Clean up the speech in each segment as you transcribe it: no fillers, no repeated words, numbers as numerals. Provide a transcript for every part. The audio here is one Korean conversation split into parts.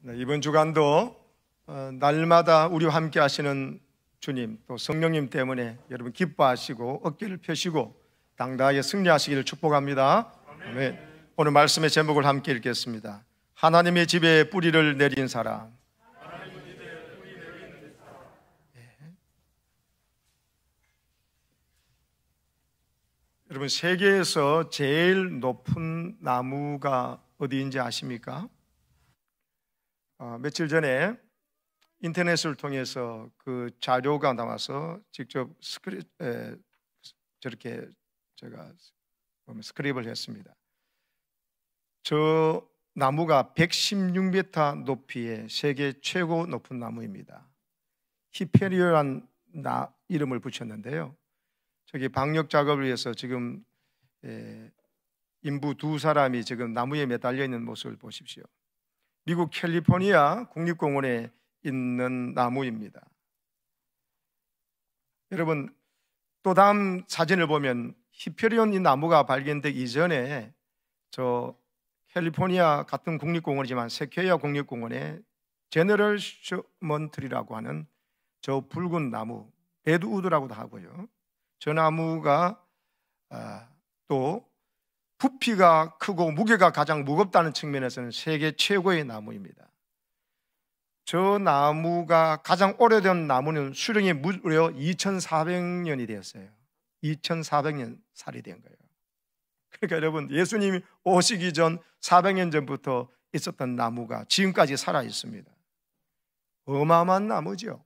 네, 이번 주간도 날마다 우리와 함께 하시는 주님 또 성령님 때문에 여러분 기뻐하시고 어깨를 펴시고 당당하게 승리하시기를 축복합니다. 아멘. 오늘 말씀의 제목을 함께 읽겠습니다. 하나님의 집에 뿌리를 내린 사람. 여러분, 세계에서 제일 높은 나무가 어디인지 아십니까? 며칠 전에 인터넷을 통해서 그 자료가 나와서 직접 저렇게 제가 스크립을 했습니다. 저 나무가 116m 높이의 세계 최고 높은 나무입니다. 히페리오라는 이름을 붙였는데요. 저기 방역 작업을 위해서 지금 인부 두 사람이 지금 나무에 매달려 있는 모습을 보십시오. 미국 캘리포니아 국립공원에 있는 나무입니다. 여러분, 또 다음 사진을 보면 히페리온 이 나무가 발견되기 이전에 저 캘리포니아 같은 국립공원이지만 세퀘이아 국립공원에 제너럴 셔먼트리라고 하는 저 붉은 나무, 레드우드라고도 하고요. 저 나무가 또 부피가 크고 무게가 가장 무겁다는 측면에서는 세계 최고의 나무입니다. 저 나무가 가장 오래된 나무는 수령이 무려 2400년이 되었어요. 2400년 살이 된 거예요. 그러니까 여러분, 예수님이 오시기 전 400년 전부터 있었던 나무가 지금까지 살아 있습니다. 어마어마한 나무죠.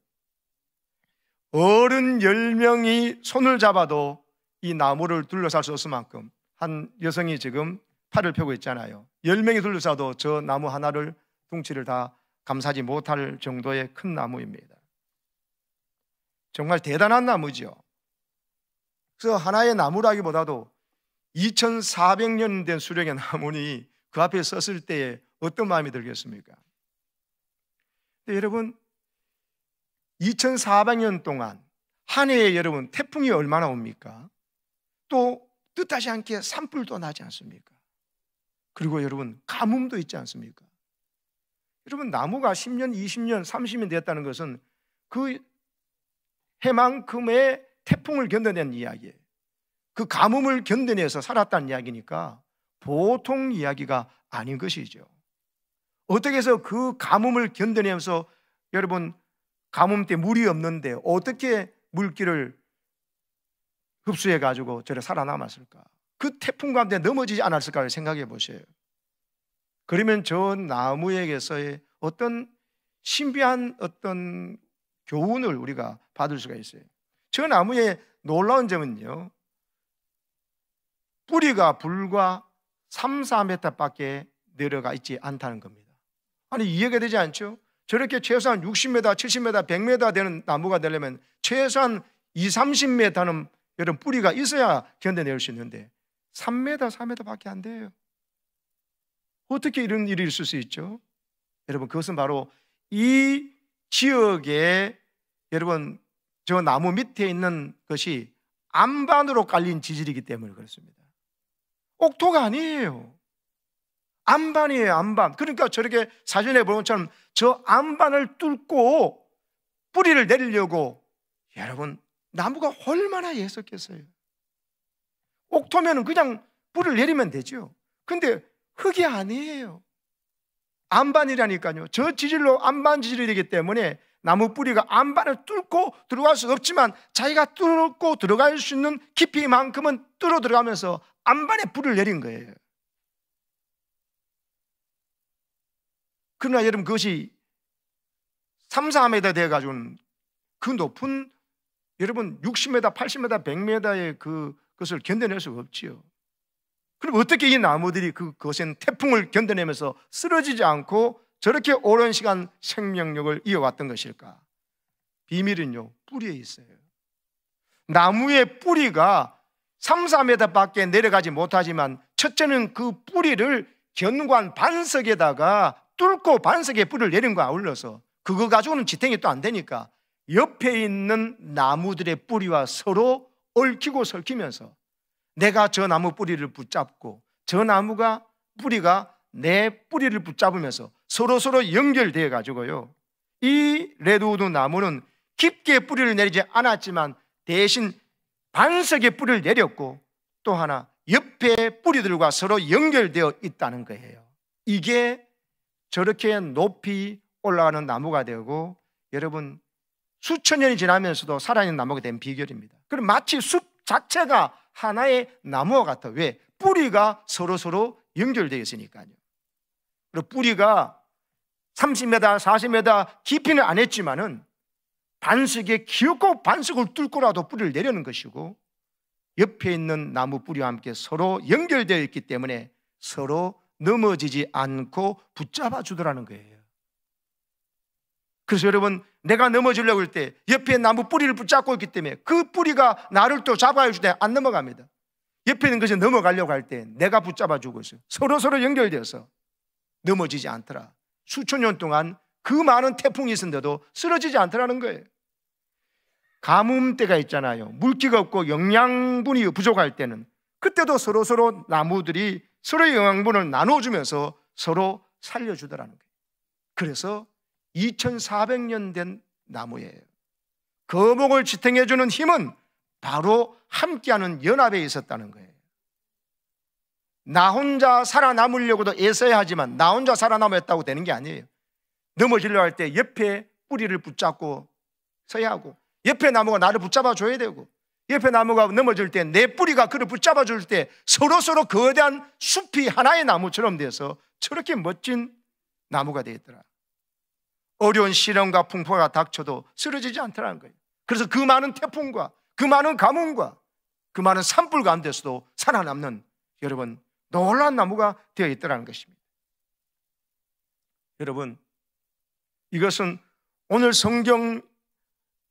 어른 10명이 손을 잡아도 이 나무를 둘러쌀 수 없을 만큼 한 여성이 지금 팔을 펴고 있잖아요. 10명이 둘러싸도 저 나무 하나를 둥치를 다 감싸지 못할 정도의 큰 나무입니다. 정말 대단한 나무죠. 그래서 하나의 나무라기보다도 2400년 된 수령의 나무니 그 앞에 섰을 때에 어떤 마음이 들겠습니까? 근데 여러분, 2400년 동안 한 해에 여러분 태풍이 얼마나 옵니까? 또 뜻하지 않게 산불도 나지 않습니까? 그리고 여러분, 가뭄도 있지 않습니까? 여러분, 나무가 10년, 20년, 30년 됐다는 것은 그 해만큼의 태풍을 견뎌낸 이야기예요. 그 가뭄을 견뎌내서 살았다는 이야기니까 보통 이야기가 아닌 것이죠. 어떻게 해서 그 가뭄을 견뎌내면서 여러분, 가뭄 때 물이 없는데 어떻게 물기를 흡수해가지고 저래 살아남았을까? 그 태풍 가운데 넘어지지 않았을까를 생각해 보세요. 그러면 저 나무에게서의 어떤 신비한 어떤 교훈을 우리가 받을 수가 있어요. 저 나무의 놀라운 점은요, 뿌리가 불과 3, 4m 밖에 내려가 있지 않다는 겁니다. 아니, 이해가 되지 않죠? 저렇게 최소한 60m, 70m, 100m 되는 나무가 되려면 최소한 2, 30m는 여러분 뿌리가 있어야 견뎌낼 수 있는데 3m, 4m 밖에 안 돼요. 어떻게 이런 일이 있을 수 있죠? 여러분, 그것은 바로 이 지역에 여러분 저 나무 밑에 있는 것이 안반으로 깔린 지질이기 때문에 그렇습니다. 옥토가 아니에요. 안반이에요, 안반. 그러니까 저렇게 사진에 보는 것처럼 저 안반을 뚫고 뿌리를 내리려고 여러분 나무가 얼마나 예뻤겠어요. 옥토면은 그냥 뿌리를 내리면 되죠. 근데 흙이 아니에요. 안반이라니까요. 저 지질로 안반 지질이 되기 때문에 나무 뿌리가 안반을 뚫고 들어갈 수 없지만 자기가 뚫고 들어갈 수 있는 깊이만큼은 뚫어 들어가면서 안반에 뿌리를 내린 거예요. 그러나 여러분, 그것이 3, 4m 돼가지고는 그 높은 여러분 60m, 80m, 100m의 그것을 견뎌낼 수가 없지요. 그럼 어떻게 이 나무들이 그것은 태풍을 견뎌내면서 쓰러지지 않고 저렇게 오랜 시간 생명력을 이어왔던 것일까? 비밀은요, 뿌리에 있어요. 나무의 뿌리가 3, 4m 밖에 내려가지 못하지만 첫째는 그 뿌리를 견관 반석에다가 뚫고 반석에 뿌리를 내린 거와 아울러서 그거 가지고는 지탱이 또 안 되니까 옆에 있는 나무들의 뿌리와 서로 얽히고 설키면서 내가 저 나무 뿌리를 붙잡고 저 나무가 뿌리가 내 뿌리를 붙잡으면서 서로 연결되어 가지고요, 이 레드우드 나무는 깊게 뿌리를 내리지 않았지만 대신 반석에 뿌리를 내렸고, 또 하나 옆에 뿌리들과 서로 연결되어 있다는 거예요. 이게 저렇게 높이 올라가는 나무가 되고, 여러분 수천 년이 지나면서도 살아있는 나무가 된 비결입니다. 그럼 마치 숲 자체가 하나의 나무와 같아. 왜? 뿌리가 서로 연결되어 있으니까요. 그리고 뿌리가 30m, 40m 깊이는 안 했지만은 반석에 기었고 반석을 뚫고라도 뿌리를 내려는 것이고, 옆에 있는 나무 뿌리와 함께 서로 연결되어 있기 때문에 서로 넘어지지 않고 붙잡아 주더라는 거예요. 그래서 여러분, 내가 넘어지려고 할 때 옆에 나무 뿌리를 붙잡고 있기 때문에 그 뿌리가 나를 또 잡아야 줄 때 안 넘어갑니다. 옆에 있는 것이 넘어가려고 할 때 내가 붙잡아 주고 있어요. 서로 연결되어서 넘어지지 않더라. 수천 년 동안 그 많은 태풍이 있었는데도 쓰러지지 않더라는 거예요. 가뭄 때가 있잖아요. 물기가 없고 영양분이 부족할 때는, 그때도 서로 나무들이 서로의 영양분을 나눠주면서 서로 살려주더라는 거예요. 그래서 2400년 된 나무예요. 거목을 지탱해주는 힘은 바로 함께하는 연합에 있었다는 거예요. 나 혼자 살아남으려고도 애써야 하지만 나 혼자 살아남았다고 되는 게 아니에요. 넘어지려고 할 때 옆에 뿌리를 붙잡고 서야 하고, 옆에 나무가 나를 붙잡아 줘야 되고, 옆에 나무가 넘어질 때 내 뿌리가 그를 붙잡아 줄 때 서로 거대한 숲이 하나의 나무처럼 돼서 저렇게 멋진 나무가 되었더라. 어려운 시련과 풍파가 닥쳐도 쓰러지지 않더라는 거예요. 그래서 그 많은 태풍과 그 많은 가뭄과 그 많은 산불 가운데서도 살아남는, 여러분, 놀라운 나무가 되어 있더라는 것입니다. 여러분, 이것은 오늘 성경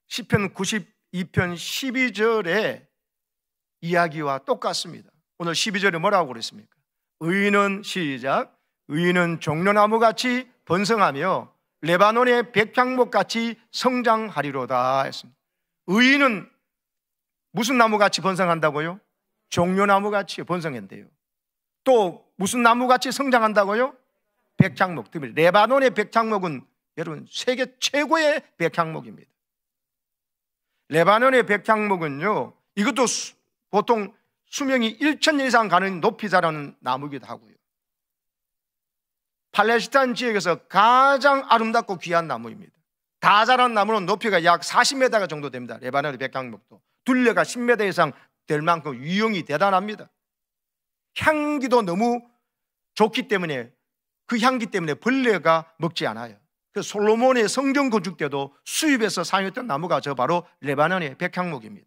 시편 92편 12절의 이야기와 똑같습니다. 오늘 12절에 뭐라고 그랬습니까? 의인은, 시작, 의인은 종려나무같이 번성하며 레바논의 백향목같이 성장하리로다 했습니다. 의인은 무슨 나무같이 번성한다고요? 종려나무같이 번성한대요. 또 무슨 나무같이 성장한다고요? 백향목. 레바논의 백향목은 여러분 세계 최고의 백향목입니다. 레바논의 백향목은요, 이것도 보통 수명이 1000년 이상 가는 높이 자라는 나무이기도 하고요, 팔레스타인 지역에서 가장 아름답고 귀한 나무입니다. 다 자란 나무는 높이가 약 40m 정도 됩니다. 레바논의 백향목도 둘레가 10m 이상 될 만큼 유형이 대단합니다. 향기도 너무 좋기 때문에, 그 향기 때문에 벌레가 먹지 않아요. 그래서 솔로몬의 성전 건축 때도 수입해서 사용했던 나무가 저 바로 레바논의 백향목입니다.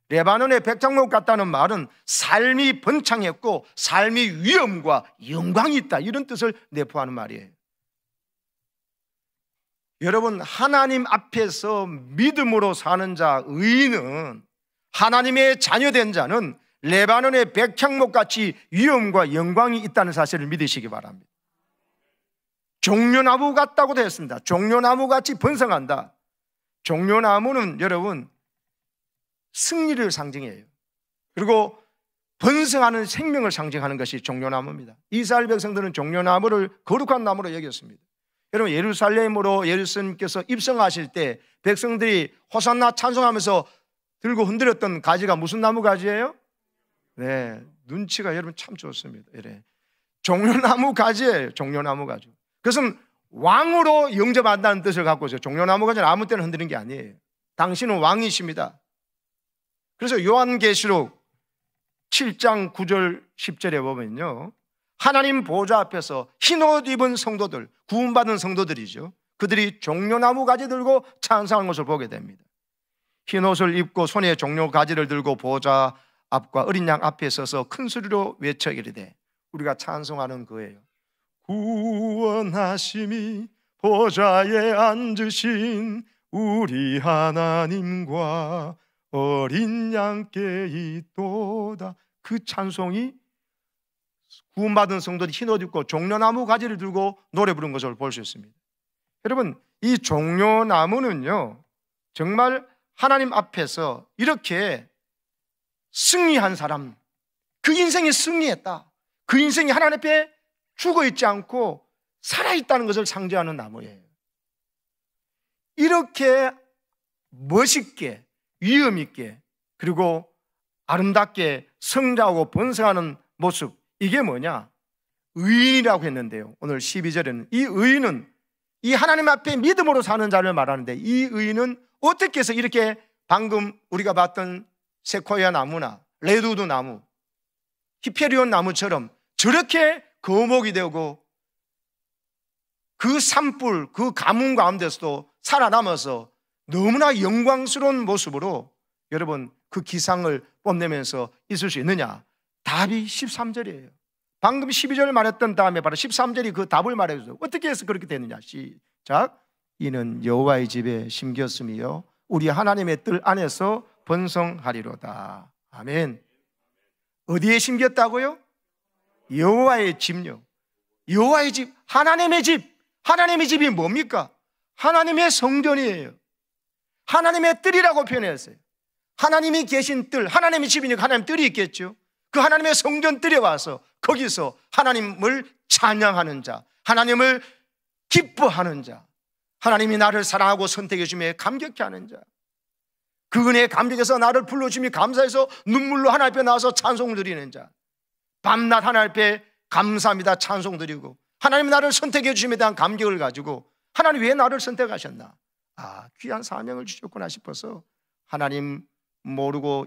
레바논의 백향목 같다는 말은 삶이 번창했고 삶이 위엄과 영광이 있다, 이런 뜻을 내포하는 말이에요. 여러분, 하나님 앞에서 믿음으로 사는 자, 의인은, 하나님의 자녀된 자는 레바논의 백향목같이 위엄과 영광이 있다는 사실을 믿으시기 바랍니다. 종려나무 같다고 되어 있습니다. 종려나무같이 번성한다. 종려나무는 여러분 승리를 상징해요. 그리고 번성하는 생명을 상징하는 것이 종려나무입니다. 이스라엘 백성들은 종려나무를 거룩한 나무로 여겼습니다. 여러분, 예루살렘으로 예수님께서 입성하실 때 백성들이 호산나 찬송하면서 들고 흔들었던 가지가 무슨 나무 가지예요? 네, 눈치가 여러분 참 좋습니다. 이래. 종려나무 가지예요. 종려나무 가지. 그것은 왕으로 영접한다는 뜻을 갖고 있어요. 종려나무 가지는 아무 때나 흔드는 게 아니에요. 당신은 왕이십니다. 그래서 요한계시록 7장 9절 10절에 보면요, 하나님 보좌 앞에서 흰옷 입은 성도들, 구원받은 성도들이죠, 그들이 종려나무 가지 들고 찬송하는 것을 보게 됩니다. 흰옷을 입고 손에 종려 가지를 들고 보좌 앞과 어린 양 앞에 서서 큰 소리로 외쳐 이르되, 우리가 찬송하는 거예요. 구원하심이 보좌에 앉으신 우리 하나님과 어린 양께 있도다. 그 찬송이 구원받은 성도들이 흰옷 입고 종려나무 가지를 들고 노래 부른 것을 볼 수 있습니다. 여러분, 이 종려나무는요, 정말 하나님 앞에서 이렇게 승리한 사람, 그 인생이 승리했다, 그 인생이 하나님 앞에 죽어있지 않고 살아있다는 것을 상징하는 나무예요. 이렇게 멋있게, 위엄있게, 그리고 아름답게 성장하고 번성하는 모습, 이게 뭐냐? 의인이라고 했는데요, 오늘 12절에는 이 의인은 이 하나님 앞에 믿음으로 사는 자를 말하는데, 이 의인은 어떻게 해서 이렇게 방금 우리가 봤던 세코야 나무나 레드우드 나무, 히페리온 나무처럼 저렇게 거목이 되고 그 산불, 그 가뭄 가운데서도 살아남아서 너무나 영광스러운 모습으로 여러분 그 기상을 뽐내면서 있을 수 있느냐? 답이 13절이에요. 방금 12절을 말했던 다음에 바로 13절이 그 답을 말해줘서 어떻게 해서 그렇게 되느냐? 시작. 이는 여호와의 집에 심겼으며 우리 하나님의 뜰 안에서 번성하리로다. 아멘. 어디에 심겼다고요? 여호와의 집요. 여호와의 집, 하나님의 집. 하나님의 집이 뭡니까? 하나님의 성전이에요. 하나님의 뜰이라고 표현했어요. 하나님이 계신 뜰, 하나님의 집이니까 하나님 뜰이 있겠죠. 그 하나님의 성전 뜰에 와서 거기서 하나님을 찬양하는 자, 하나님을 기뻐하는 자, 하나님이 나를 사랑하고 선택해 주며 감격해 하는 자, 그 은혜에 감격해서 나를 불러주며 감사해서 눈물로 하나님 앞에 나와서 찬송을 드리는 자, 밤낮 하나님 앞에 감사합니다 찬송 드리고 하나님이 나를 선택해 주심에 대한 감격을 가지고 하나님 왜 나를 선택하셨나? 아, 귀한 사명을 주셨구나 싶어서 하나님 모르고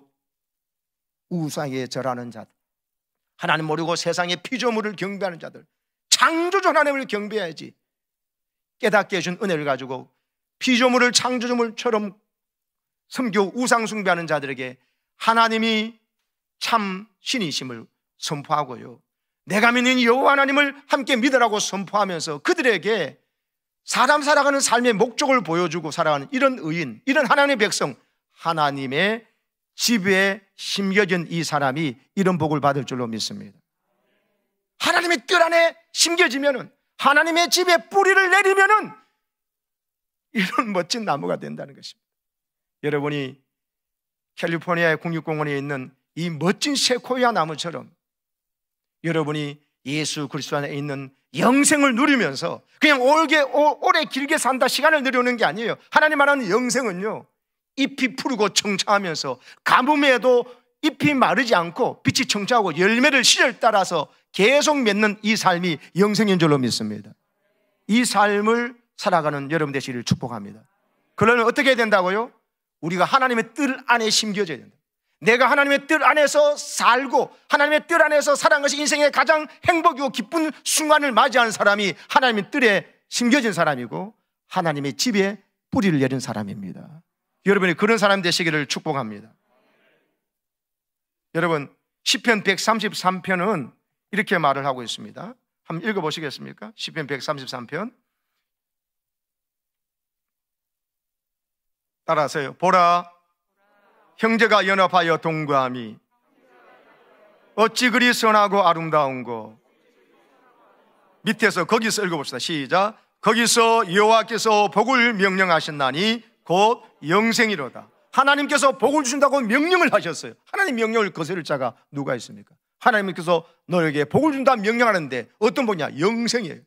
우상에 절하는 자들, 하나님 모르고 세상의 피조물을 경배하는 자들, 창조주 하나님을 경배해야지. 깨닫게 해준 은혜를 가지고 피조물을 창조주물처럼 섬기고 우상 숭배하는 자들에게 하나님이 참 신이심을 선포하고요, 내가 믿는 여호와 하나님을 함께 믿으라고 선포하면서 그들에게 사람 살아가는 삶의 목적을 보여주고 살아가는 이런 의인, 이런 하나님의 백성, 하나님의 집에 심겨진 이 사람이 이런 복을 받을 줄로 믿습니다. 하나님의 뜰 안에 심겨지면은, 하나님의 집에 뿌리를 내리면은 이런 멋진 나무가 된다는 것입니다. 여러분이 캘리포니아의 국립공원에 있는 이 멋진 세코야 나무처럼 여러분이 예수 그리스도 안에 있는 영생을 누리면서 그냥 오래 길게 산다, 시간을 내려오는 게 아니에요. 하나님 말하는 영생은요, 잎이 푸르고 청청하면서 가뭄에도 잎이 마르지 않고 빛이 청청하고 열매를 시절 따라서 계속 맺는 이 삶이 영생인 줄로 믿습니다. 이 삶을 살아가는 여러분 되시기를 축복합니다. 그러면 어떻게 해야 된다고요? 우리가 하나님의 뜰 안에 심겨져야 된다. 내가 하나님의 뜰 안에서 살고 하나님의 뜰 안에서 살아가는 것이 인생의 가장 행복이고 기쁜 순간을 맞이하는 사람이 하나님의 뜰에 심겨진 사람이고 하나님의 집에 뿌리를 내린 사람입니다. 여러분이 그런 사람 되시기를 축복합니다. 여러분, 시편 133편은 이렇게 말을 하고 있습니다. 한번 읽어보시겠습니까? 시편 133편 따라하세요. 보라, 형제가 연합하여 동거함이 어찌 그리 선하고 아름다운고. 밑에서 거기서 읽어봅시다. 시작. 거기서 여호와께서 복을 명령하셨나니 곧 영생이로다. 하나님께서 복을 주신다고 명령을 하셨어요. 하나님 명령을 거스를 자가 누가 있습니까? 하나님께서 너에게 복을 준다 명령하는데 어떤 복이냐? 영생이에요.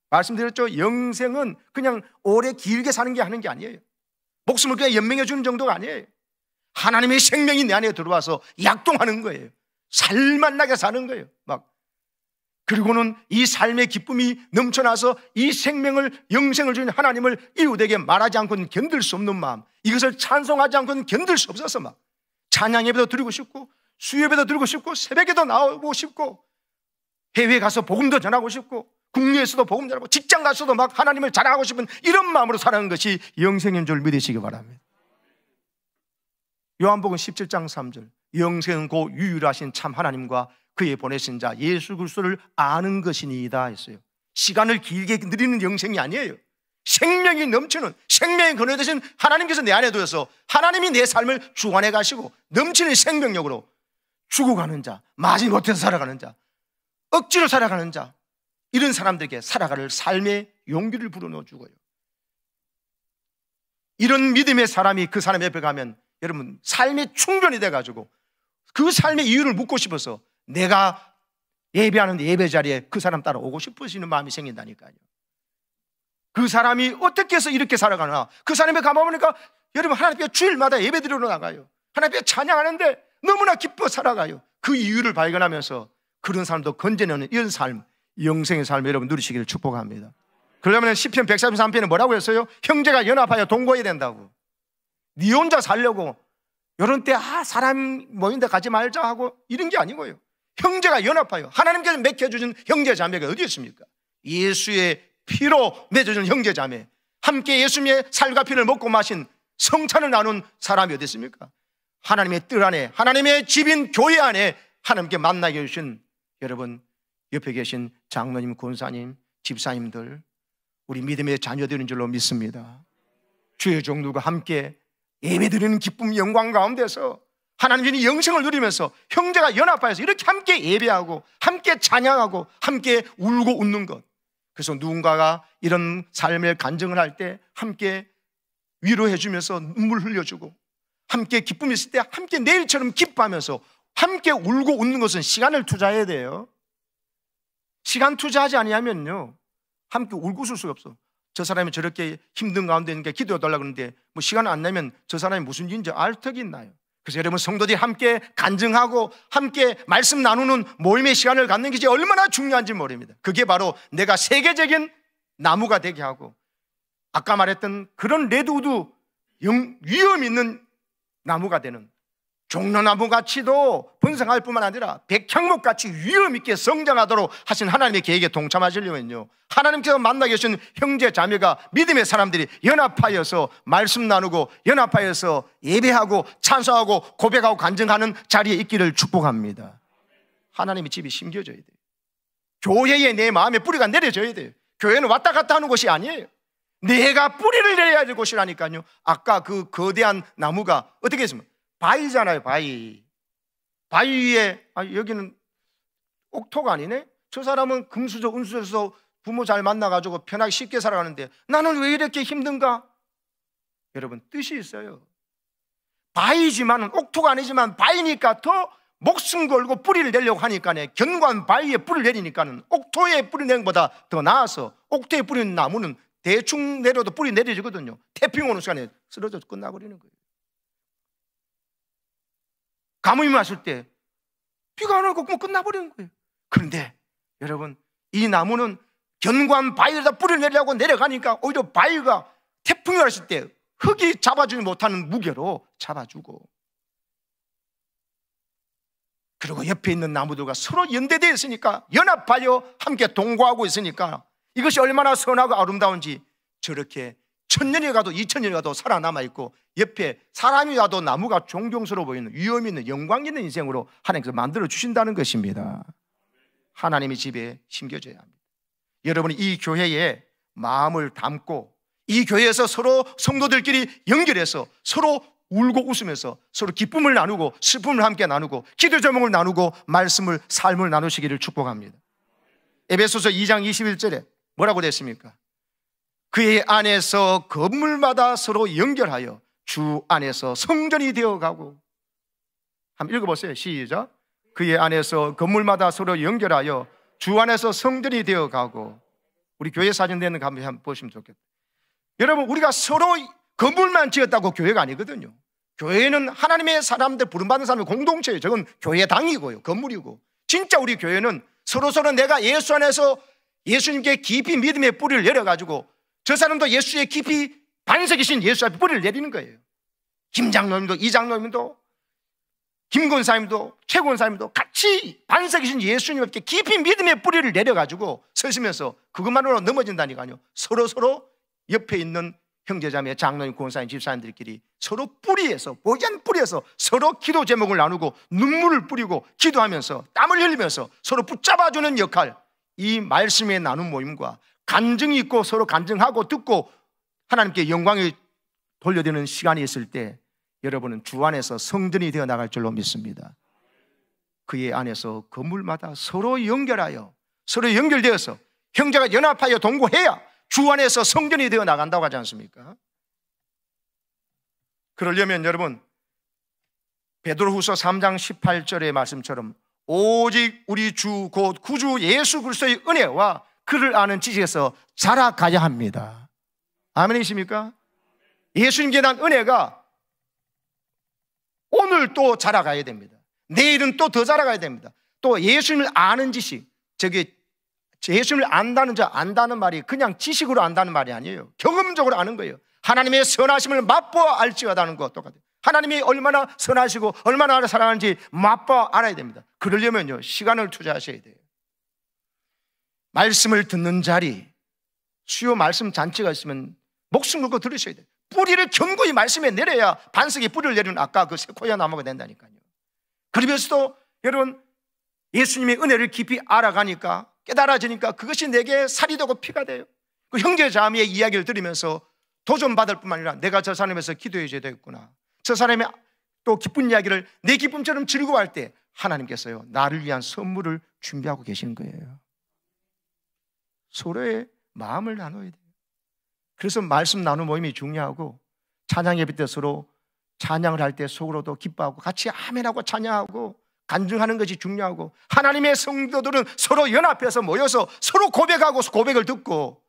말씀드렸죠? 영생은 그냥 오래 길게 사는 게 하는 게 아니에요. 목숨을 그냥 연명해 주는 정도가 아니에요. 하나님의 생명이 내 안에 들어와서 약동하는 거예요. 살맛나게 사는 거예요. 그리고는 이 삶의 기쁨이 넘쳐나서 이 생명을, 영생을 주는 하나님을 이웃에게 말하지 않고는 견딜 수 없는 마음, 이것을 찬송하지 않고는 견딜 수 없어서 찬양 예배도 드리고 싶고 수요예배도 드리고 싶고 새벽에도 나오고 싶고 해외에 가서 복음도 전하고 싶고 국내에서도 복음 전하고 직장 가서도 하나님을 자랑하고 싶은 이런 마음으로 살아가는 것이 영생인 줄 믿으시기 바랍니다. 요한복음 17장 3절, 영생은 곧 유일하신 참 하나님과 그의 보내신 자 예수 그리스도를 아는 것이니이다 했어요. 시간을 길게 누리는 영생이 아니에요. 생명이 넘치는, 생명의 근원 되신 하나님께서 내 안에 두어서 하나님이 내 삶을 주관해 가시고 넘치는 생명력으로 죽어가는 자, 마지 못해서 살아가는 자, 억지로 살아가는 자, 이런 사람들에게 살아갈 삶의 용기를 불어넣어 주고요, 이런 믿음의 사람이 그 사람 옆에 가면 여러분 삶의 충전이 돼가지고 그 삶의 이유를 묻고 싶어서 내가 예배하는 예배 자리에 그 사람 따라 오고 싶으시는 마음이 생긴다니까요. 그 사람이 어떻게 해서 이렇게 살아가나? 그 사람이 가보니까 여러분 하나님께 주일마다 예배드리러 나가요. 하나님께 찬양하는데 너무나 기뻐 살아가요. 그 이유를 발견하면서 그런 사람도 건져내는 이런 삶, 영생의 삶을 여러분 누리시기를 축복합니다. 그러려면 시편 133편에 뭐라고 했어요? 형제가 연합하여 동거해야 된다고. 네 혼자 살려고 이런 때 사람 모인 데 가지 말자 하고 이런 게 아니고요. 형제가 연합하여 하나님께서 맺혀주신 형제 자매가 어디 있습니까? 예수의 피로 맺어준 형제 자매, 함께 예수님의 살과 피를 먹고 마신 성찬을 나눈 사람이 어디 있습니까? 하나님의 뜰 안에, 하나님의 집인 교회 안에 하나님께 만나게 해주신 여러분, 옆에 계신 장로님, 권사님, 집사님들, 우리 믿음의 자녀들인 줄로 믿습니다. 주의 종들과 함께 예배드리는 기쁨, 영광 가운데서 하나님의 영생을 누리면서 형제가 연합하여서 이렇게 함께 예배하고 함께 찬양하고 함께 울고 웃는 것. 그래서 누군가가 이런 삶의 간증을 할 때 함께 위로해 주면서 눈물 흘려주고 함께 기쁨이 있을 때 함께 내일처럼 기뻐하면서 함께 울고 웃는 것은 시간을 투자해야 돼요. 시간 투자하지 아니하면요 함께 울고 웃을 수가 없어. 저 사람이 저렇게 힘든 가운데 있는 게 기도해 달라고 그러는데 뭐 시간 안 내면 저 사람이 무슨 일인지 알 턱이 있나요? 그래서 여러분 성도들이 함께 간증하고 함께 말씀 나누는 모임의 시간을 갖는 게 얼마나 중요한지 모릅니다. 그게 바로 내가 세계적인 나무가 되게 하고 아까 말했던 그런 레드우드 위험 있는 나무가 되는 종려나무같이도 번성할 뿐만 아니라 백향목같이 위험 있게 성장하도록 하신 하나님의 계획에 동참하시려면요 하나님께서 만나게 하신 형제 자매가 믿음의 사람들이 연합하여서 말씀 나누고 연합하여서 예배하고 찬송하고 고백하고 간증하는 자리에 있기를 축복합니다. 하나님의 집이 심겨져야 돼요. 교회에 내 마음에 뿌리가 내려져야 돼요. 교회는 왔다 갔다 하는 곳이 아니에요. 내가 뿌리를 내려야 될 곳이라니까요. 아까 그 거대한 나무가 어떻게 했습니까? 바위잖아요. 바위 위에 여기는 옥토가 아니네. 저 사람은 금수저 은수저에서 부모 잘 만나가지고 편하게 쉽게 살아가는데 나는 왜 이렇게 힘든가? 여러분 뜻이 있어요. 바위지만 옥토가 아니지만 바위니까 더 목숨 걸고 뿌리를 내려고 하니까 견고한 바위에 뿌리를 내리니까는 옥토에 뿌리 내는 것보다 더 나아서 옥토에 뿌리는 나무는 대충 내려도 뿌리 내려지거든요. 태풍 오는 시간에 쓰러져서 끝나버리는 거예요. 가뭄이 왔을 때 비가 안 오고 끝나버리는 거예요. 그런데 여러분 이 나무는 견고한 바위에다 뿌리를 내려고 내려가니까 오히려 바위가 태풍이 왔을 때 흙이 잡아주지 못하는 무게로 잡아주고 그리고 옆에 있는 나무들과 서로 연대되어 있으니까 연합하여 함께 동거하고 있으니까 이것이 얼마나 선하고 아름다운지 저렇게 1000년이 가도 2000년이 가도 살아남아 있고 옆에 사람이 와도 나무가 존경스러워 보이는 위험 있는 영광 있는 인생으로 하나님께서 만들어 주신다는 것입니다. 하나님의 집에 심겨져야 합니다. 여러분이 이 교회에 마음을 담고 이 교회에서 서로 성도들끼리 연결해서 서로 울고 웃으면서 서로 기쁨을 나누고 슬픔을 함께 나누고 기도 제목을 나누고 말씀을 삶을 나누시기를 축복합니다. 에베소서 2장 21절에 뭐라고 됐습니까? 그의 안에서 건물마다 서로 연결하여 주 안에서 성전이 되어가고 한번 읽어보세요. 시작. 그의 안에서 건물마다 서로 연결하여 주 안에서 성전이 되어가고 우리 교회 사진 되는 거 한번 보시면 좋겠다. 여러분 우리가 서로 건물만 지었다고 교회가 아니거든요. 교회는 하나님의 사람들 부름받는 사람의 공동체예요. 저건 교회 당이고요 건물이고 진짜 우리 교회는 서로 내가 예수 안에서 예수님께 깊이 믿음의 뿌리를 내려가지고 저 사람도 예수의 깊이 반석이신 예수 앞에 뿌리를 내리는 거예요. 김 장로님도 이 장로님도 김 권사님도 최 권사님도 같이 반석이신 예수님 앞에 깊이 믿음의 뿌리를 내려가지고 서시면서 그것만으로 넘어진다니까요. 서로 옆에 있는 형제자매 장로님 권사님 집사님들끼리 서로 뿌리에서 보이지 뿌리에서 서로 기도 제목을 나누고 눈물을 뿌리고 기도하면서 땀을 흘리면서 서로 붙잡아주는 역할, 이 말씀의 나눔 모임과 간증이 있고 서로 간증하고 듣고 하나님께 영광을 돌려드리는 시간이 있을 때 여러분은 주 안에서 성전이 되어 나갈 줄로 믿습니다. 그의 안에서 건물마다 서로 연결하여 서로 연결되어서 형제가 연합하여 동거해야 주 안에서 성전이 되어 나간다고 하지 않습니까? 그러려면 여러분 베드로후서 3장 18절의 말씀처럼 오직 우리 주 곧 구주 예수 그리스도의 은혜와 그를 아는 지식에서 자라가야 합니다. 아멘이십니까? 예수님께 대한 은혜가 오늘 또 자라가야 됩니다. 내일은 또 더 자라가야 됩니다. 또 예수님을 아는 지식, 예수님을 안다는 말이 그냥 지식으로 안다는 말이 아니에요. 경험적으로 아는 거예요. 하나님의 선하심을 맛보아 알지어다는 것 똑같아요. 하나님이 얼마나 선하시고 얼마나 사랑하는지 맛보아 알아야 됩니다. 그러려면요, 시간을 투자하셔야 돼요. 말씀을 듣는 자리, 수요 말씀 잔치가 있으면 목숨 걸고 들으셔야 돼요. 뿌리를 견고히 말씀에 내려야 반석에 뿌리를 내리는 아까 그 세코야 나무가 된다니까요. 그러면서도 여러분, 예수님의 은혜를 깊이 알아가니까, 깨달아지니까 그것이 내게 살이 되고 피가 돼요. 그 형제 자매의 이야기를 들으면서 도전받을 뿐만 아니라 내가 저 사람에서 기도해 줘야 되겠구나, 저 사람의 또 기쁜 이야기를 내 기쁨처럼 즐거워할 때 하나님께서요, 나를 위한 선물을 준비하고 계시는 거예요. 서로의 마음을 나눠야 돼요. 그래서 말씀 나누는 모임이 중요하고, 찬양 예배 때 서로 찬양을 할 때 속으로도 기뻐하고 같이 아멘하고 찬양하고 간증하는 것이 중요하고, 하나님의 성도들은 서로 연합해서 모여서 서로 고백하고 고백을 듣고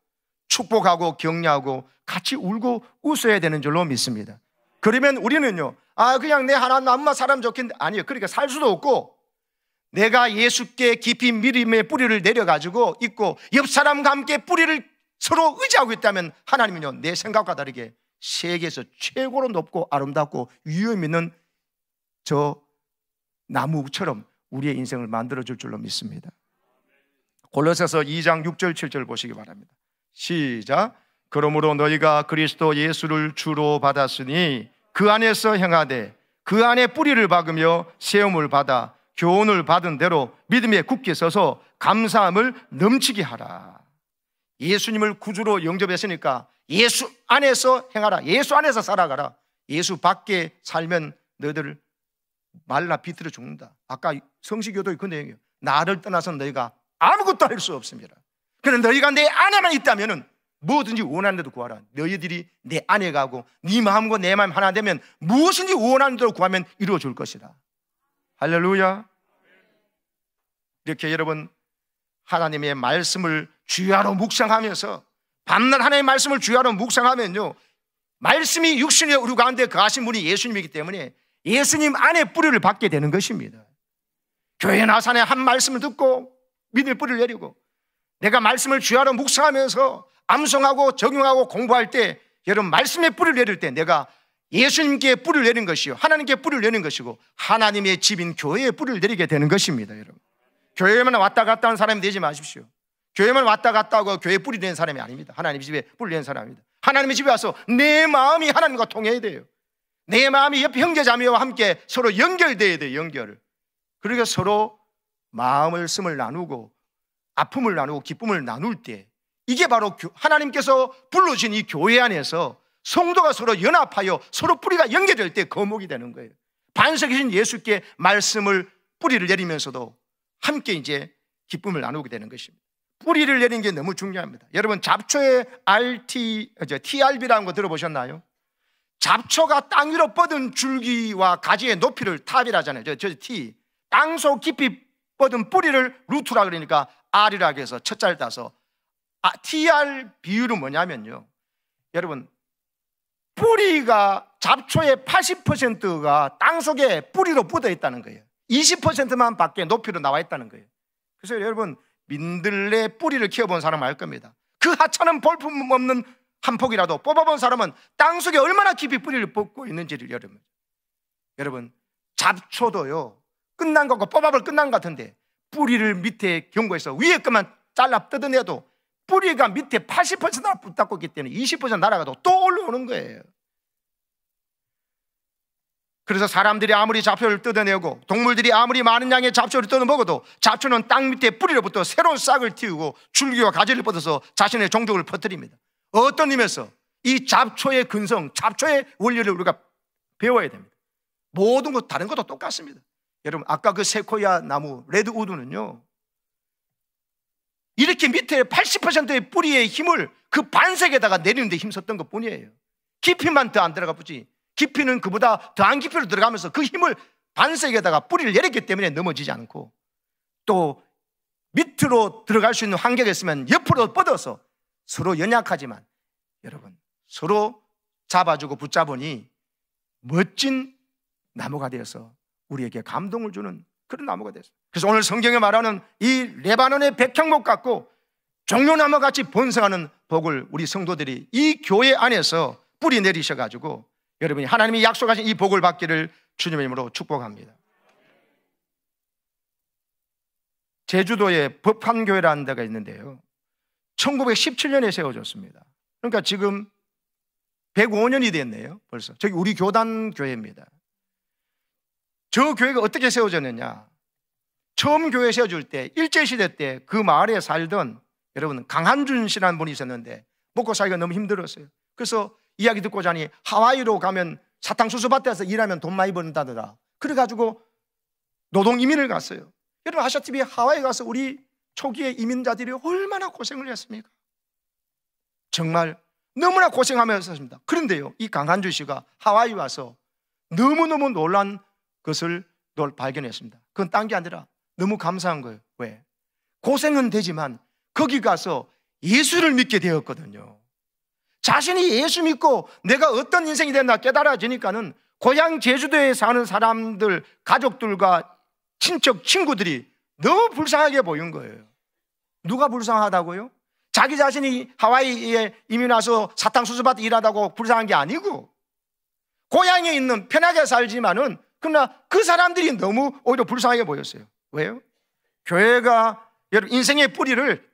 축복하고 격려하고 같이 울고 웃어야 되는 줄로 믿습니다. 그러면 우리는요, 그냥 내 하나님만 살면 좋겠는데, 아니요, 그렇게 살 수도 없고, 내가 예수께 깊이 믿음의 뿌리를 내려가지고 있고 옆 사람과 함께 뿌리를 서로 의지하고 있다면 하나님은요, 내 생각과 다르게 세계에서 최고로 높고 아름답고 위험 있는 저 나무처럼 우리의 인생을 만들어줄 줄로 믿습니다. 골로새서 2장 6절 7절 보시기 바랍니다. 시작. 그러므로 너희가 그리스도 예수를 주로 받았으니 그 안에서 행하되 그 안에 뿌리를 박으며 세움을 받아 교훈을 받은 대로 믿음에 굳게 서서 감사함을 넘치게 하라. 예수님을 구주로 영접했으니까 예수 안에서 행하라. 예수 안에서 살아가라. 예수 밖에 살면 너희들 말라 비틀어 죽는다. 아까 성시교도의 그 내용이에요. 나를 떠나서 너희가 아무것도 할 수 없습니다. 그런데 너희가 내 안에만 있다면 뭐든지 원하는 대로 구하라. 너희들이 내 안에 가고 네 마음과 내 마음 하나 되면 무엇인지 원하는 대로 구하면 이루어질 것이다. 할렐루야. 이렇게 여러분, 하나님의 말씀을 주야로 묵상하면서 밤낮 하나님의 말씀을 주야로 묵상하면요, 말씀이 육신의 우리 가운데 거하신 분이 예수님이기 때문에 예수님 안에 뿌리를 받게 되는 것입니다. 교회 나산에 한 말씀을 듣고 믿음의 뿌리를 내리고 내가 말씀을 주야로 묵상하면서 암송하고 적용하고 공부할 때, 여러분, 말씀의 뿌리를 내릴 때 내가 예수님께 뿌리를 내린 것이요, 하나님께 뿌리를 내는 것이고 하나님의 집인 교회에 뿌리를 내리게 되는 것입니다. 여러분, 교회만 왔다 갔다 하는 사람이 되지 마십시오. 교회만 왔다 갔다 하고 교회에 뿌리 내는 사람이 아닙니다. 하나님의 집에 뿌리 내는 사람입니다. 하나님의 집에 와서 내 마음이 하나님과 통해야 돼요. 내 마음이 옆 형제 자매와 함께 서로 연결돼야 돼요. 연결을. 그러니까 서로 마음을 씀을 나누고 아픔을 나누고 기쁨을 나눌 때, 이게 바로 하나님께서 불러주신 이 교회 안에서 성도가 서로 연합하여 서로 뿌리가 연결될 때 거목이 되는 거예요. 반석이신 예수께 말씀을 뿌리를 내리면서도 함께 이제 기쁨을 나누게 되는 것입니다. 뿌리를 내리는 게 너무 중요합니다. 여러분, 잡초의 TRB라는 거 들어보셨나요? 잡초가 땅 위로 뻗은 줄기와 가지의 높이를 탑이라잖아요. 저 T, 땅속 깊이 뻗은 뿌리를 루트라 그러니까 R이라 해서 첫자를 따서 TR 비율은 뭐냐면요, 여러분, 뿌리가 잡초의 80%가 땅속에 뿌리로 뻗어 있다는 거예요. 20%만 밖에 높이로 나와 있다는 거예요. 그래서 여러분, 민들레 뿌리를 키워본 사람은 알 겁니다. 그 하찮은 볼품 없는 한 폭이라도 뽑아본 사람은 땅속에 얼마나 깊이 뿌리를 뻗고 있는지를 여러분, 잡초도요, 끝난 거고 뽑아볼 끝난 것 같은데 뿌리를 밑에 경고해서 위에 것만 잘라 뜯어내도 뿌리가 밑에 80%나 붙잡고 있기 때문에 20% 날아가도 또 올라오는 거예요. 그래서 사람들이 아무리 잡초를 뜯어내고 동물들이 아무리 많은 양의 잡초를 뜯어먹어도 잡초는 땅 밑에 뿌리로부터 새로운 싹을 틔우고 줄기와 가지를 뻗어서 자신의 종족을 퍼뜨립니다. 어떤 의미에서 이 잡초의 근성, 잡초의 원리를 우리가 배워야 됩니다. 모든 것, 다른 것도 똑같습니다. 여러분, 아까 그 세코야 나무, 레드우드는요, 이렇게 밑에 80%의 뿌리의 힘을 그 반석에다가 내리는데 힘썼던 것 뿐이에요. 깊이만 더 안 들어가 보지, 깊이는 그보다 더한 깊이로 들어가면서 그 힘을 반석에다가 뿌리를 내렸기 때문에 넘어지지 않고, 또 밑으로 들어갈 수 있는 환경이 있으면 옆으로 뻗어서 서로 연약하지만 여러분 서로 잡아주고 붙잡으니 멋진 나무가 되어서 우리에게 감동을 주는 그런 나무가 됐어요. 그래서 오늘 성경에 말하는 이 레바논의 백향목 같고 종려나무 같이 번성하는 복을 우리 성도들이 이 교회 안에서 뿌리 내리셔가지고 여러분이 하나님이 약속하신 이 복을 받기를 주님의 이름으로 축복합니다. 제주도에 법환교회라는 데가 있는데요, 1917년에 세워졌습니다. 그러니까 지금 105년이 됐네요. 벌써. 저기 우리 교단 교회입니다. 저 교회가 어떻게 세워졌느냐, 처음 교회 세워질 때 일제시대 때 그 마을에 살던 여러분 강한준 씨라는 분이 있었는데 먹고 살기가 너무 힘들었어요. 그래서 이야기 듣고 자니 하와이로 가면 사탕수수밭에서 일하면 돈 많이 번다더라. 그래가지고 노동 이민을 갔어요. 여러분 아시다시피 하와이 가서 우리 초기에 이민자들이 얼마나 고생을 했습니까? 정말 너무나 고생하면서 했습니다. 그런데요, 이 강한준 씨가 하와이 와서 너무너무 놀란 것을 발견했습니다. 그건 딴 게 아니라 너무 감사한 거예요. 왜? 고생은 되지만 거기 가서 예수를 믿게 되었거든요. 자신이 예수 믿고 내가 어떤 인생이 됐나 깨달아지니까는 고향 제주도에 사는 사람들, 가족들과 친척, 친구들이 너무 불쌍하게 보인 거예요. 누가 불쌍하다고요? 자기 자신이 하와이에 이민 와서 사탕수수밭 일하다고 불쌍한 게 아니고 고향에 있는 편하게 살지만은 그러나 그 사람들이 너무 오히려 불쌍하게 보였어요. 왜요? 교회가 여러분 인생의 뿌리를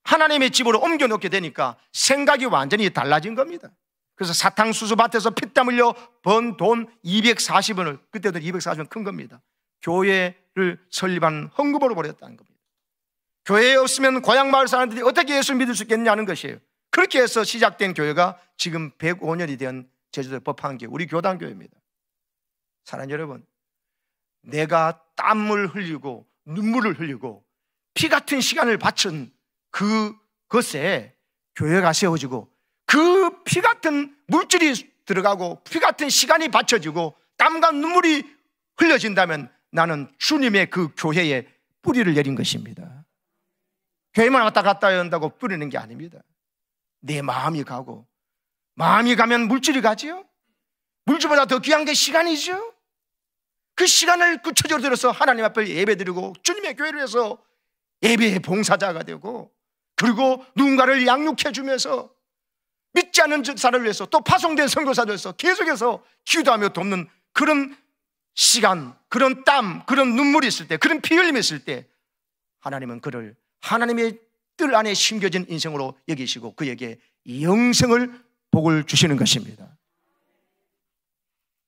하나님의 집으로 옮겨놓게 되니까 생각이 완전히 달라진 겁니다. 그래서 사탕수수밭에서 피땀 흘려 번 돈 240원을, 그때도 240원 큰 겁니다, 교회를 설립한 헌금으로 보냈다는 겁니다. 교회에 없으면 고향 마을 사람들이 어떻게 예수를 믿을 수 있겠냐는 것이에요. 그렇게 해서 시작된 교회가 지금 105년이 된 제주도 법환교회, 우리 교단교회입니다. 사랑하는 여러분, 내가 땀을 흘리고 눈물을 흘리고 피 같은 시간을 바친 그것에 교회가 세워지고 그 피 같은 물질이 들어가고 피 같은 시간이 바쳐지고 땀과 눈물이 흘려진다면 나는 주님의 그 교회에 뿌리를 내린 것입니다. 교회만 왔다 갔다 한다고 뿌리는 게 아닙니다. 내 마음이 가고, 마음이 가면 물질이 가지요. 물질보다 더 귀한 게 시간이죠. 그 시간을 구체적으로 들어서 하나님 앞에 예배드리고 주님의 교회를 해서 예배의 봉사자가 되고, 그리고 누군가를 양육해 주면서 믿지 않는 사람을 위해서 또 파송된 선교사를 위해서 계속해서 기도하며 돕는 그런 시간, 그런 땀, 그런 눈물이 있을 때, 그런 피 흘림이 있을 때 하나님은 그를 하나님의 뜰 안에 심겨진 인생으로 여기시고 그에게 영생을 복을 주시는 것입니다.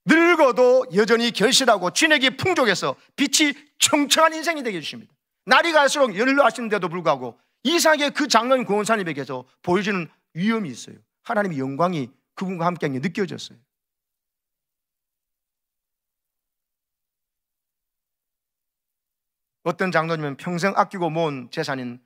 늙어도 여전히 결실하고 진액이 풍족해서 빛이 청청한 인생이 되게 해주십니다. 날이 갈수록 연로하시는데도 불구하고 이상하게 그 장로님 구원사님에게서 보여지는 위험이 있어요. 하나님의 영광이 그분과 함께 느껴졌어요. 어떤 장로님은 평생 아끼고 모은 재산인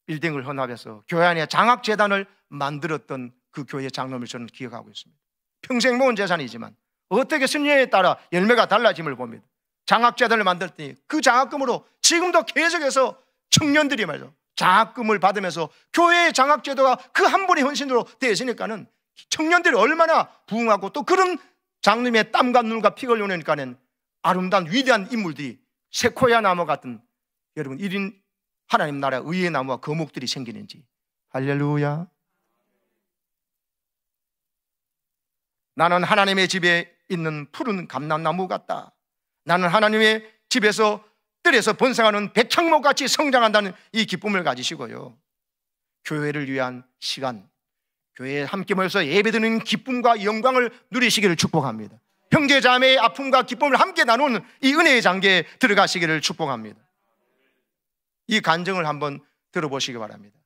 빌딩을 헌납해서 교회 안에 장학재단을 만들었던 그 교회 장로님을 저는 기억하고 있습니다. 평생 모은 재산이지만 어떻게 순리에 따라 열매가 달라짐을 봅니다. 장학재단을 만들었더니 그 장학금으로 지금도 계속해서 청년들이 말이죠, 장학금을 받으면서 교회의 장학제도가 그 한 분의 헌신으로 되어 있으니까는 청년들이 얼마나 부흥하고 또 그런 장로님의 땀과 눈과 피가 흘려내니까는 아름다운 위대한 인물들이 세코야 나무 같은 여러분 1인 하나님 나라 의의 나무와 거목들이 생기는지. 할렐루야. 나는 하나님의 집에 있는 푸른 감람나무 같다. 나는 하나님의 집에서 뜰에서 번성하는 백향목같이 성장한다는 이 기쁨을 가지시고요, 교회를 위한 시간, 교회에 함께 모여서 예배드리는 기쁨과 영광을 누리시기를 축복합니다. 형제자매의 아픔과 기쁨을 함께 나누는 이 은혜의 장계에 들어가시기를 축복합니다. 이 간증을 한번 들어보시기 바랍니다.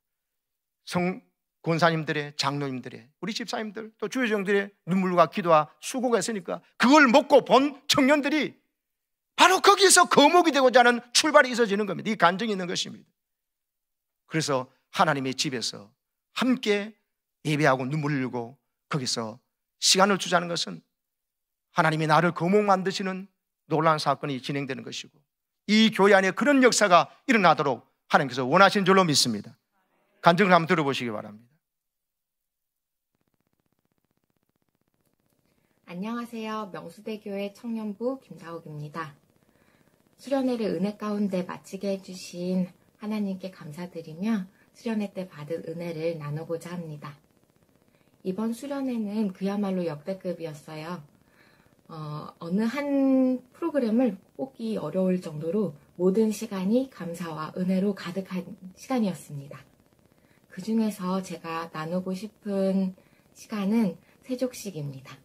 권사님들의, 장로님들의, 우리 집사님들, 또 주여정들의 눈물과 기도와 수고가 있으니까 그걸 먹고 본 청년들이 바로 거기서 거목이 되고자 하는 출발이 있어지는 겁니다. 이 간증이 있는 것입니다. 그래서 하나님의 집에서 함께 예배하고 눈물 흘리고 거기서 시간을 투자하는 것은 하나님이 나를 거목 만드시는 놀라운 사건이 진행되는 것이고, 이 교회 안에 그런 역사가 일어나도록 하나님께서 원하시는 줄로 믿습니다. 간증을 한번 들어보시기 바랍니다. 안녕하세요. 명수대교회 청년부 김다옥입니다. 수련회를 은혜 가운데 마치게 해주신 하나님께 감사드리며 수련회 때 받은 은혜를 나누고자 합니다. 이번 수련회는 그야말로 역대급이었어요. 어느 한 프로그램을 꼽기 어려울 정도로 모든 시간이 감사와 은혜로 가득한 시간이었습니다. 그 중에서 제가 나누고 싶은 시간은 세족식입니다.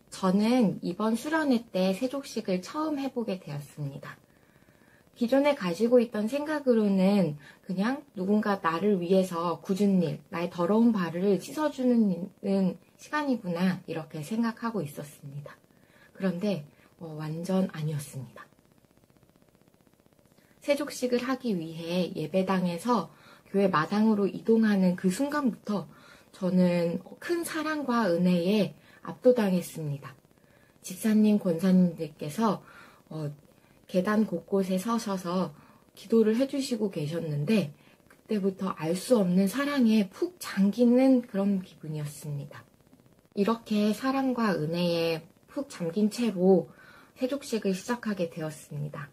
저는 이번 수련회 때 세족식을 처음 해보게 되었습니다. 기존에 가지고 있던 생각으로는 그냥 누군가 나를 위해서 굳은 일, 나의 더러운 발을 씻어주는 시간이구나 이렇게 생각하고 있었습니다. 그런데 완전 아니었습니다. 세족식을 하기 위해 예배당에서 교회 마당으로 이동하는 그 순간부터 저는 큰 사랑과 은혜에 압도당했습니다. 집사님, 권사님들께서 계단 곳곳에 서셔서 기도를 해주시고 계셨는데 그때부터 알 수 없는 사랑에 푹 잠기는 그런 기분이었습니다. 이렇게 사랑과 은혜에 푹 잠긴 채로 세족식을 시작하게 되었습니다.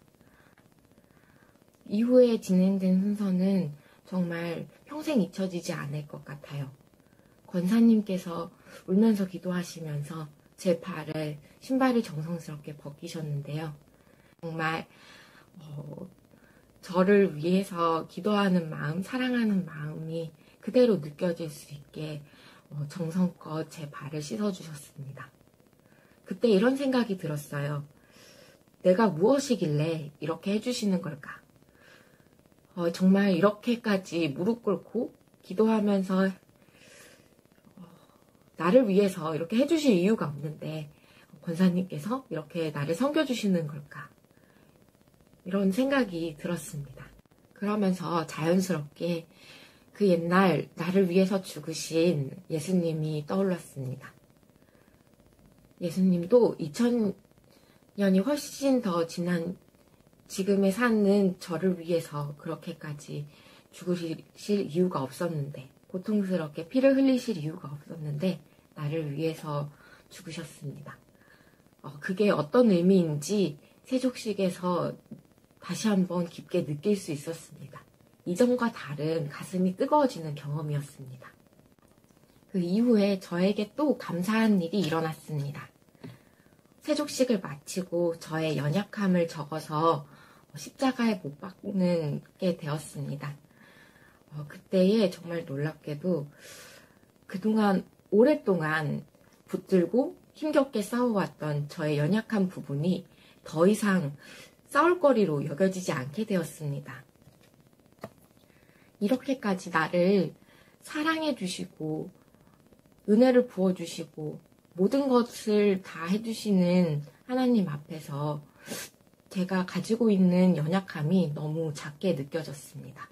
이후에 진행된 순서는 정말 평생 잊혀지지 않을 것 같아요. 권사님께서 울면서 기도하시면서 제 신발을 정성스럽게 벗기셨는데요. 정말 저를 위해서 기도하는 마음, 사랑하는 마음이 그대로 느껴질 수 있게 정성껏 제 발을 씻어주셨습니다. 그때 이런 생각이 들었어요. 내가 무엇이길래 이렇게 해주시는 걸까? 정말 이렇게까지 무릎 꿇고 기도하면서 나를 위해서 이렇게 해주실 이유가 없는데 권사님께서 이렇게 나를 섬겨주시는 걸까? 이런 생각이 들었습니다. 그러면서 자연스럽게 그 옛날 나를 위해서 죽으신 예수님이 떠올랐습니다. 예수님도 2000년이 훨씬 더 지난 지금에 사는 저를 위해서 그렇게까지 죽으실 이유가 없었는데, 고통스럽게 피를 흘리실 이유가 없었는데 나를 위해서 죽으셨습니다. 그게 어떤 의미인지 세족식에서 다시 한번 깊게 느낄 수 있었습니다. 이전과 다른 가슴이 뜨거워지는 경험이었습니다. 그 이후에 저에게 또 감사한 일이 일어났습니다. 세족식을 마치고 저의 연약함을 적어서 십자가에 못 박는 게 되었습니다. 그때에 정말 놀랍게도 그동안 오랫동안 붙들고 힘겹게 싸워왔던 저의 연약한 부분이 더 이상 싸울거리로 여겨지지 않게 되었습니다. 이렇게까지 나를 사랑해 주시고 은혜를 부어주시고 모든 것을 다 해주시는 하나님 앞에서 제가 가지고 있는 연약함이 너무 작게 느껴졌습니다.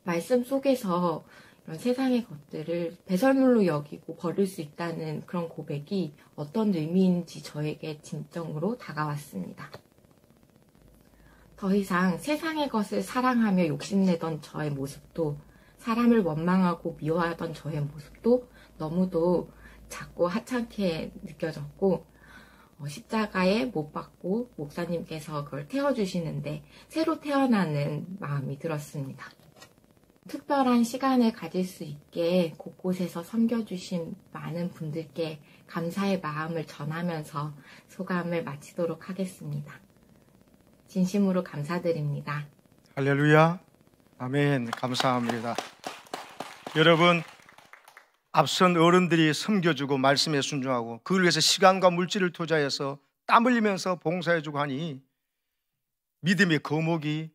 말씀 속에서 이런 세상의 것들을 배설물로 여기고 버릴 수 있다는 그런 고백이 어떤 의미인지 저에게 진정으로 다가왔습니다. 더 이상 세상의 것을 사랑하며 욕심내던 저의 모습도, 사람을 원망하고 미워하던 저의 모습도 너무도 작고 하찮게 느껴졌고, 십자가에 못 박고 목사님께서 그걸 태워주시는데 새로 태어나는 마음이 들었습니다. 특별한 시간을 가질 수 있게 곳곳에서 섬겨주신 많은 분들께 감사의 마음을 전하면서 소감을 마치도록 하겠습니다. 진심으로 감사드립니다. 할렐루야. 아멘. 감사합니다. 여러분, 앞선 어른들이 섬겨주고 말씀에 순종하고 그걸 위해서 시간과 물질을 투자해서 땀 흘리면서 봉사해주고 하니 믿음의 거목이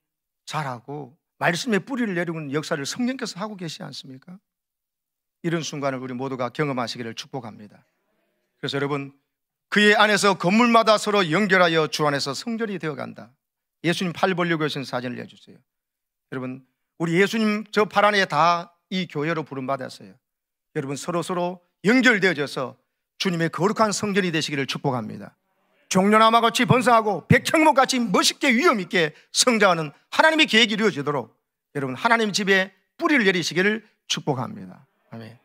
자라고 말씀의 뿌리를 내리는 역사를 성령께서 하고 계시지 않습니까? 이런 순간을 우리 모두가 경험하시기를 축복합니다. 그래서 여러분, 그의 안에서 건물마다 서로 연결하여 주 안에서 성전이 되어간다. 예수님 팔 벌리고 계신 사진을 내주세요. 여러분, 우리 예수님 저 팔 안에 다 이 교회로 부름받았어요. 여러분, 서로 연결되어져서 주님의 거룩한 성전이 되시기를 축복합니다. 종려나무같이 번성하고 백향목같이 멋있게 위엄있게 성장하는 하나님의 계획이 이루어지도록 여러분, 하나님 집에 뿌리를 내리시기를 축복합니다. 아멘.